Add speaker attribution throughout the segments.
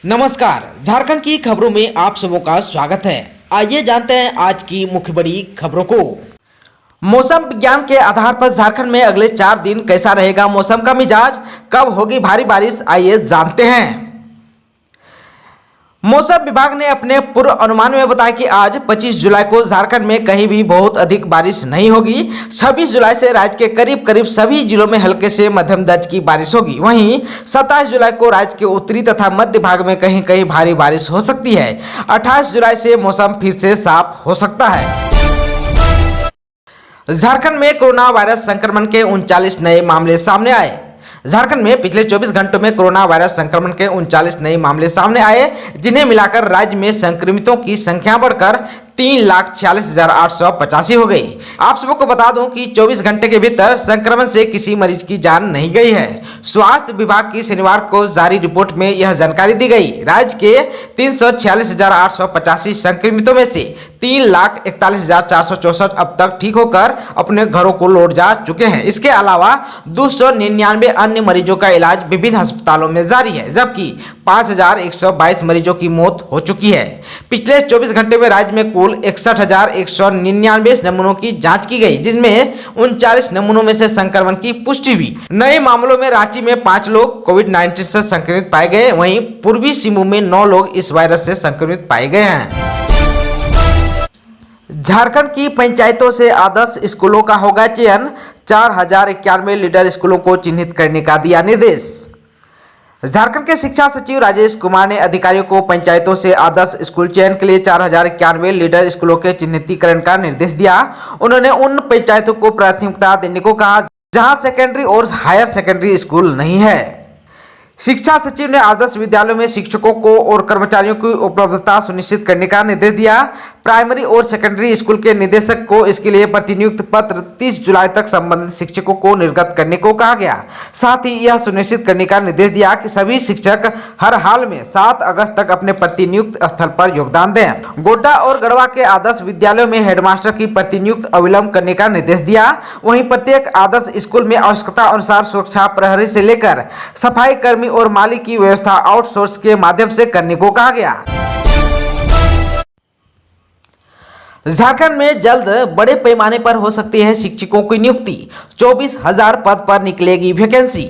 Speaker 1: नमस्कार, झारखंड की खबरों में आप सबों का स्वागत है। आइए जानते हैं आज की मुख्य बड़ी खबरों को। मौसम विज्ञान के आधार पर झारखंड में अगले 4 दिन कैसा रहेगा मौसम का मिजाज, कब होगी भारी बारिश, आइए जानते हैं। मौसम विभाग ने अपने पूर्व अनुमान में बताया कि आज 25 जुलाई को झारखंड में कहीं भी बहुत अधिक बारिश नहीं होगी। 26 जुलाई से राज्य के करीब करीब सभी जिलों में हल्के से मध्यम दर्ज की बारिश होगी। वहीं 27 जुलाई को राज्य के उत्तरी तथा मध्य भाग में कहीं कहीं भारी बारिश हो सकती है। 28 जुलाई से मौसम फिर से साफ हो सकता है। झारखंड में कोरोना वायरस संक्रमण के 39 नए मामले सामने आए। झारखंड में पिछले 24 घंटों में कोरोना वायरस संक्रमण के 39 नए मामले सामने आए, जिन्हें मिलाकर राज्य में संक्रमितों की संख्या बढ़कर 3,46,885 हो गई। आप सबको बता दूं कि 24 घंटे के भीतर संक्रमण से किसी मरीज की जान नहीं गई है। स्वास्थ्य विभाग की शनिवार को जारी रिपोर्ट में यह जानकारी दी गई। राज्य के 346,885 संक्रमितों में से 3,41,464 अब तक ठीक होकर अपने घरों को लौट जा चुके हैं। इसके अलावा 299 अन्य मरीजों का इलाज विभिन्न अस्पतालों में जारी है, जबकि 5,122 मरीजों की मौत हो चुकी है। पिछले 24 घंटे में राज्य में कुल 61,199 नमूनों की जांच की गई, जिनमें 39 नमूनों में से संक्रमण की पुष्टि हुई। नए मामलों में रांची में 5 लोग कोविड-19 से संक्रमित पाए गए, वहीं पूर्वी सिंहभूम में 9 लोग इस वायरस से संक्रमित पाए गए हैं। झारखंड की पंचायतों से आदर्श स्कूलों का होगा चयन, 4,091 लीडर स्कूलों को चिन्हित करने का दिया निर्देश। झारखंड के शिक्षा सचिव राजेश कुमार ने अधिकारियों को पंचायतों से आदर्श स्कूल चयन के लिए 4,091 लीडर स्कूलों के चिन्हितीकरण का निर्देश दिया। उन्होंने उन पंचायतों को प्राथमिकता देने को कहा जहां सेकेंडरी और हायर सेकेंडरी स्कूल नहीं है। शिक्षा सचिव ने आदर्श विद्यालयों में शिक्षकों को और कर्मचारियों की उपलब्धता सुनिश्चित करने का निर्देश दिया। प्राइमरी और सेकेंडरी स्कूल के निदेशक को इसके लिए प्रतिनियुक्ति पत्र 30 जुलाई तक संबंधित शिक्षकों को निर्गत करने को कहा गया। साथ ही यह सुनिश्चित करने का निर्देश दिया कि सभी शिक्षक हर हाल में 7 अगस्त तक अपने प्रतिनियुक्त स्थल पर योगदान दें। गोड्डा और गढ़वा के आदर्श विद्यालयों में हेडमास्टर की प्रतिनियुक्ति अविलंब करने का निर्देश दिया। वहीं प्रत्येक आदर्श स्कूल में आवश्यकता अनुसार सुरक्षा प्रहरी से लेकर सफाई कर्मी और माली की व्यवस्था आउटसोर्स के माध्यम से करने को कहा गया। झारखंड में जल्द बड़े पैमाने पर हो सकती है शिक्षकों की नियुक्ति, 24,000 पद पर निकलेगी वैकेंसी।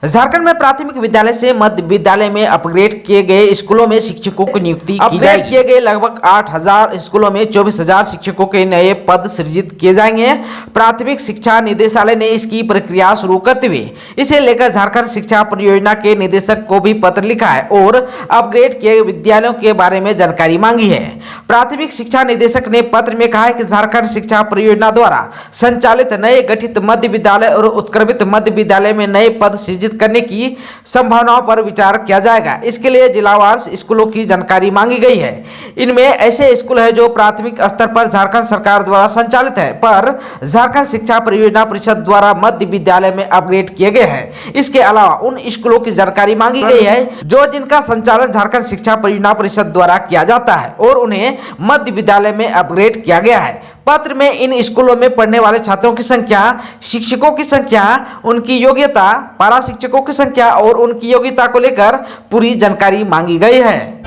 Speaker 1: झारखंड में प्राथमिक विद्यालय से मध्य विद्यालय में अपग्रेड किए गए स्कूलों में शिक्षकों की नियुक्ति की जाएगी। किए गए लगभग 8,000 स्कूलों में 24,000 शिक्षकों के नए पद सृजित किए जाएंगे। प्राथमिक शिक्षा निदेशालय ने इसकी प्रक्रिया शुरू करते हुए इसे लेकर झारखंड शिक्षा परियोजना के निदेशक को भी पत्र लिखा है और अपग्रेड किए विद्यालयों के बारे में जानकारी मांगी है। प्राथमिक शिक्षा निदेशक ने पत्र में कहा है कि झारखंड शिक्षा परियोजना द्वारा संचालित नए गठित मध्य विद्यालय और उत्क्रमित मध्य विद्यालय में नए पद सृजित करने की संभावनाओं पर विचार किया जाएगा। इसके लिए जिलावार स्कूलों की जानकारी मांगी गई है। इनमें ऐसे स्कूल है जो प्राथमिक स्तर पर झारखंड सरकार द्वारा संचालित है, पर झारखंड शिक्षा परियोजना परिषद द्वारा मध्य विद्यालय में अपग्रेड किए गए हैं। इसके अलावा उन स्कूलों की जानकारी मांगी गई है जो जिनका संचालन झारखंड शिक्षा परियोजना परिषद द्वारा किया जाता है और उन्हें मध्य विद्यालय में अपग्रेड किया गया है। पत्र में इन स्कूलों में पढ़ने वाले छात्रों की संख्या, शिक्षकों की संख्या, उनकी योग्यता, पारा शिक्षकों की संख्या और उनकी योग्यता को लेकर पूरी जानकारी मांगी गई है।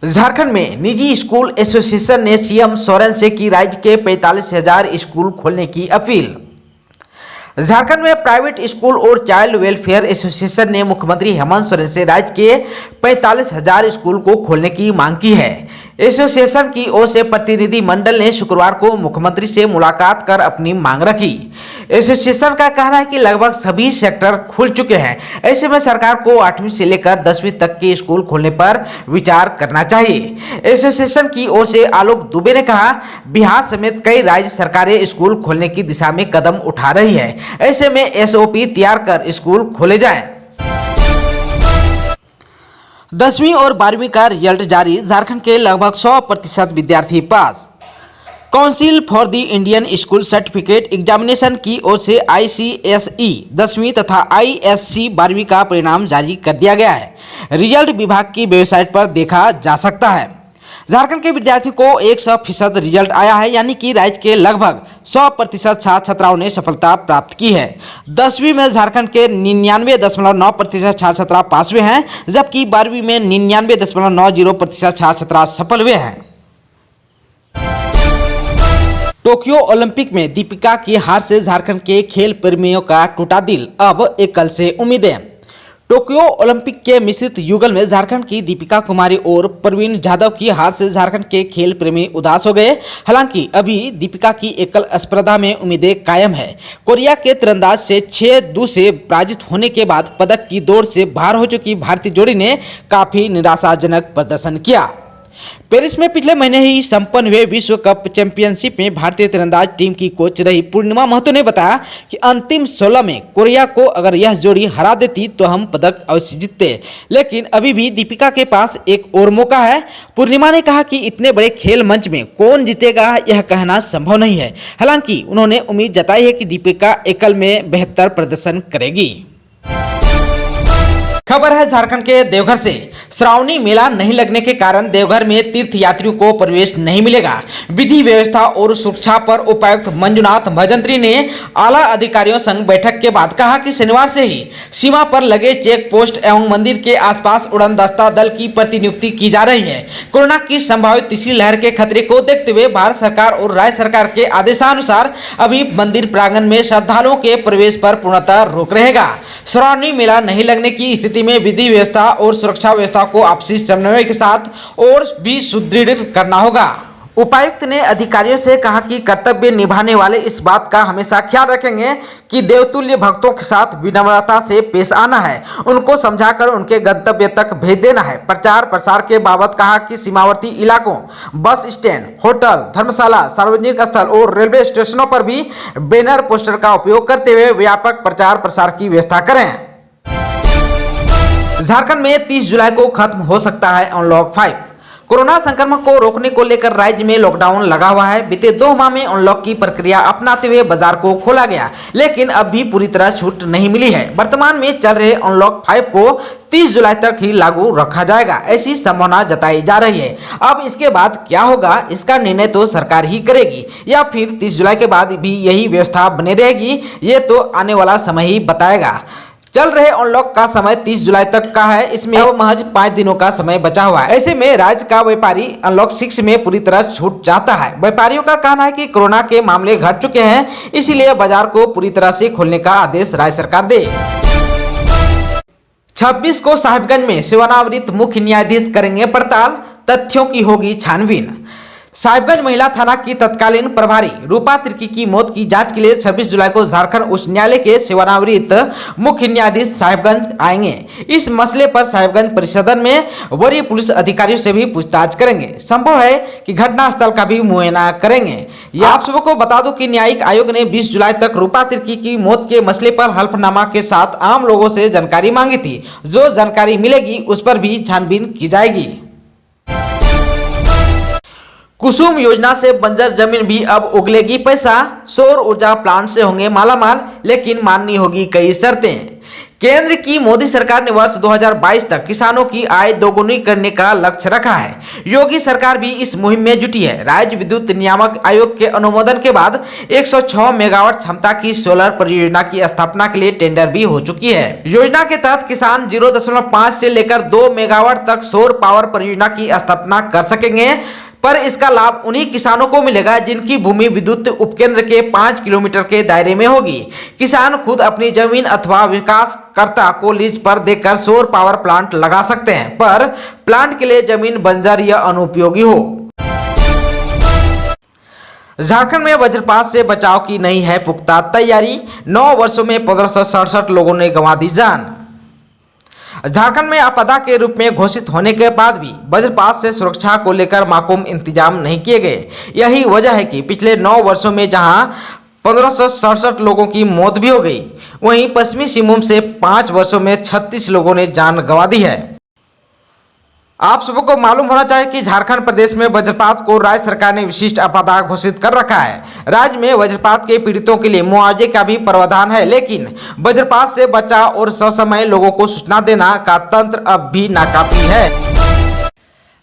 Speaker 1: झारखंड में निजी स्कूल एसोसिएशन ने सीएम सोरेन से की राज्य के 45,000 स्कूल खोलने की अपील। झारखंड में प्राइवेट स्कूल और चाइल्ड वेलफेयर एसोसिएशन ने मुख्यमंत्री हेमंत सोरेन से राज्य के 45,000 स्कूल को खोलने की मांग की है। एसोसिएशन की ओर से प्रतिनिधि मंडल ने शुक्रवार को मुख्यमंत्री से मुलाकात कर अपनी मांग रखी। एसोसिएशन का कहना है कि लगभग सभी सेक्टर खुल चुके हैं, ऐसे में सरकार को 8वीं से लेकर 10वीं तक के स्कूल खोलने पर विचार करना चाहिए। एसोसिएशन की ओर से आलोक दुबे ने कहा, बिहार समेत कई राज्य सरकारें स्कूल खोलने की दिशा में कदम उठा रही है, ऐसे में एसओपी तैयार कर स्कूल खोले जाएं। 10वीं और 12वीं का रिजल्ट जारी, झारखंड के लगभग 100% विद्यार्थी पास। Council for the Indian school certificate examination की ओर से ICSE 10वीं तथा ISC 12वीं का परिणाम जारी कर दिया गया है। रिजल्ट विभाग की वेबसाइट पर देखा जा सकता है। झारखंड के विद्यार्थियों को 100% रिजल्ट आया है, यानी कि राज्य के लगभग 100% छात्र छात्राओं ने सफलता प्राप्त की है। 10वीं में झारखंड के 99.9% छात्र छात्रा पास हुए हैं, जबकि 12वीं में 99.90% छात्र छात्रा सफल हुए हैं। टोक्यो ओलंपिक में दीपिका की हार से झारखंड के खेल प्रेमियों का टूटा दिल, अब एक कल से उम्मीदें। टोक्यो ओलंपिक के मिश्रित युगल में झारखंड की दीपिका कुमारी और प्रवीण जाधव की हार से झारखंड के खेल प्रेमी उदास हो गए। हालांकि अभी दीपिका की एकल स्पर्धा में उम्मीदें कायम है। कोरिया के तीरंदाज से 6-2 से पराजित होने के बाद पदक की दौड़ से बाहर हो चुकी भारतीय जोड़ी ने काफी निराशाजनक प्रदर्शन किया। पेरिस में पिछले महीने ही संपन्न हुए विश्व कप चैंपियनशिप में भारतीय तीरंदाज टीम की कोच रही पूर्णिमा महतो ने बताया कि अंतिम 16 में कोरिया को अगर यह जोड़ी हरा देती तो हम पदक अवश्य जीतते, लेकिन अभी भी दीपिका के पास एक और मौका है। पूर्णिमा ने कहा कि इतने बड़े खेल मंच में कौन जीतेगा यह कहना संभव नहीं है। हालांकि उन्होंने उम्मीद जताई है कि दीपिका एकल में बेहतर प्रदर्शन करेगी। खबर है झारखंड के देवघर से। श्रावणी मेला नहीं लगने के कारण देवघर में तीर्थ यात्रियों को प्रवेश नहीं मिलेगा। विधि व्यवस्था और सुरक्षा पर उपायुक्त मंजुनाथ भजंत्री ने आला अधिकारियों संग बैठक के बाद कहा कि शनिवार से ही सीमा पर लगे चेक पोस्ट एवं मंदिर के आसपास उड़नदस्ता दल की प्रतिनियुक्ति की जा रही है। कोरोना की संभावित तीसरी लहर के खतरे को देखते हुए भारत सरकार और राज्य सरकार के आदेशानुसार अभी मंदिर प्रांगण में श्रद्धालुओं के प्रवेश पर पूर्णतः रोक रहेगा। श्रावणी मेला नहीं लगने की स्थिति में विधि व्यवस्था और सुरक्षा व्यवस्था को आपसी समन्वय के साथ और भी सुदृढ़ करना होगा। उपायुक्त ने अधिकारियों से कहा कि कर्तव्य निभाने वाले इस बात का हमेशा ख्याल रखेंगे कि देवतुल्य भक्तों के साथ विनम्रता से पेश आना है, उनको समझाकर उनके गंतव्य तक भेज देना है। प्रचार प्रसार के बाबत कहा कि सीमावर्ती इलाकों, बस स्टैंड, होटल, धर्मशाला, सार्वजनिक स्थल और रेलवे स्टेशनों पर भी बैनर पोस्टर का उपयोग करते हुए व्यापक प्रचार प्रसार की व्यवस्था करें। झारखंड में 30 जुलाई को खत्म हो सकता है अनलॉक 5। कोरोना संक्रमण को रोकने को लेकर राज्य में लॉकडाउन लगा हुआ है। बीते 2 माह में अनलॉक की प्रक्रिया अपनाते हुए बाजार को खोला गया, लेकिन अब भी पूरी तरह छूट नहीं मिली है। वर्तमान में चल रहे अनलॉक 5 को 30 जुलाई तक ही लागू रखा जाएगा, ऐसी संभावना जताई जा रही है। अब इसके बाद क्या होगा, इसका निर्णय तो सरकार ही करेगी, या फिर 30 जुलाई के बाद भी यही व्यवस्था बनी रहेगी, ये तो आने वाला समय ही बताएगा। चल रहे अनलॉक का समय 30 जुलाई तक का है, इसमें अब महज 5 दिनों का समय बचा हुआ है। ऐसे में राज्य का व्यापारी अनलॉक 6 में पूरी तरह छूट चाहता है। व्यापारियों का कहना है कि कोरोना के मामले घट चुके हैं, इसीलिए बाजार को पूरी तरह से खोलने का आदेश राज्य सरकार दे। 26 को साहिबगंज में सेवानिवृत्त मुख्य न्यायाधीश करेंगे पड़ताल, तथ्यों की होगी छानबीन। साहिबगंज महिला थाना की तत्कालीन प्रभारी रूपा तिर्की की मौत की जांच के लिए 26 जुलाई को झारखंड उच्च न्यायालय के सेवानिवृत्त मुख्य न्यायाधीश साहिबगंज आएंगे। इस मसले पर साहिबगंज परिसदन में वरीय पुलिस अधिकारियों से भी पूछताछ करेंगे। संभव है कि घटनास्थल का भी मुआयना करेंगे। आप सबको बता दूं कि न्यायिक आयोग ने 20 जुलाई तक रूपा तिर्की की मौत के मसले पर हल्फनामा के साथ आम लोगों से जानकारी मांगी थी। जो जानकारी मिलेगी उस पर भी छानबीन की जाएगी। कुसुम योजना से बंजर जमीन भी अब उगलेगी पैसा, सौर ऊर्जा प्लांट से होंगे मालामाल, लेकिन माननी होगी कई शर्तें। केंद्र की मोदी सरकार ने वर्ष 2022 तक किसानों की आय दोगुनी करने का लक्ष्य रखा है। योगी सरकार भी इस मुहिम में जुटी है। राज्य विद्युत नियामक आयोग के अनुमोदन के बाद 106 मेगावाट क्षमता की सोलर परियोजना की स्थापना के लिए टेंडर भी हो चुकी है। योजना के तहत किसान 0.5 से लेकर 2 मेगावाट तक सौर पावर परियोजना की स्थापना कर सकेंगे, पर इसका लाभ उन्हीं किसानों को मिलेगा जिनकी भूमि विद्युत उपकेंद्र के 5 किलोमीटर के दायरे में होगी। किसान खुद अपनी जमीन अथवा विकासकर्ता को लीज पर देकर सौर पावर प्लांट लगा सकते हैं, पर प्लांट के लिए जमीन बंजर या अनुपयोगी हो। झारखंड में वज्रपात से बचाव की नहीं है पुख्ता तैयारी, 9 वर्षों में 1567 लोगों ने गंवा दी जान। झारखंड में आपदा के रूप में घोषित होने के बाद भी वज्रपात से सुरक्षा को लेकर माकूम इंतजाम नहीं किए गए। यही वजह है कि पिछले 9 वर्षों में जहां 1567 लोगों की मौत भी हो गई, वहीं पश्चिमी सिंहभूम से 5 वर्षों में 36 लोगों ने जान गंवा दी है। आप सबको मालूम होना चाहिए कि झारखंड प्रदेश में वज्रपात को राज्य सरकार ने विशिष्ट आपदा घोषित कर रखा है। राज्य में वज्रपात के पीड़ितों के लिए मुआवजे का भी प्रावधान है, लेकिन वज्रपात से बचाव और ससमय लोगों को सूचना देना का तंत्र अब भी नाकाफी है।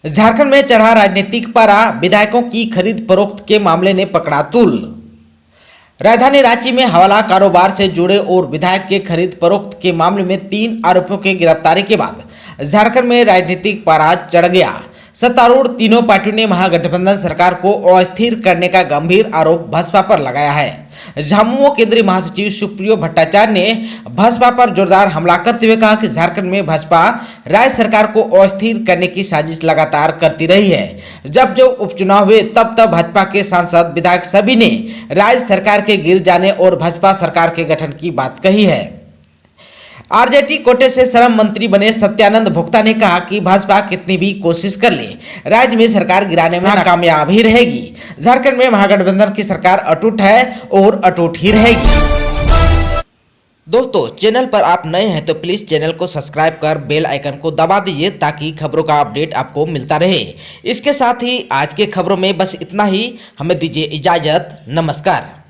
Speaker 1: झारखंड में चढ़ा राजनीतिक पारा, विधायकों की खरीद फरोख्त के मामले ने पकड़ा तूल। राजधानी रांची में हवाला कारोबार से जुड़े और विधायक के खरीद फरोख्त के मामले में 3 आरोपियों की गिरफ्तारी के बाद झारखंड में राजनीतिक पारा चढ़ गया। सत्तारूढ़ तीनों पार्टियों ने महागठबंधन सरकार को अस्थिर करने का गंभीर आरोप भाजपा पर लगाया है। झामुमो केंद्रीय महासचिव सुप्रियो भट्टाचार्य ने भाजपा पर जोरदार हमला करते हुए कहा कि झारखंड में भाजपा राज्य सरकार को अस्थिर करने की साजिश लगातार करती रही है। जब उपचुनाव हुए तब भाजपा के सांसद, विधायक सभी ने राज्य सरकार के गिर जाने और भाजपा सरकार के गठन की बात कही है। आरजेडी कोटे से श्रम मंत्री बने सत्यानंद भोक्ता ने कहा कि भाजपा कितनी भी कोशिश कर ले, राज्य में सरकार गिराने में नाकामयाब ही रहेगी। झारखंड में महागठबंधन की सरकार अटूट है और अटूट ही रहेगी। दोस्तों, चैनल पर आप नए हैं तो प्लीज चैनल को सब्सक्राइब कर बेल आइकन को दबा दीजिए ताकि खबरों का अपडेट आपको मिलता रहे। इसके साथ ही आज के खबरों में बस इतना ही। हमें दीजिए इजाजत। नमस्कार।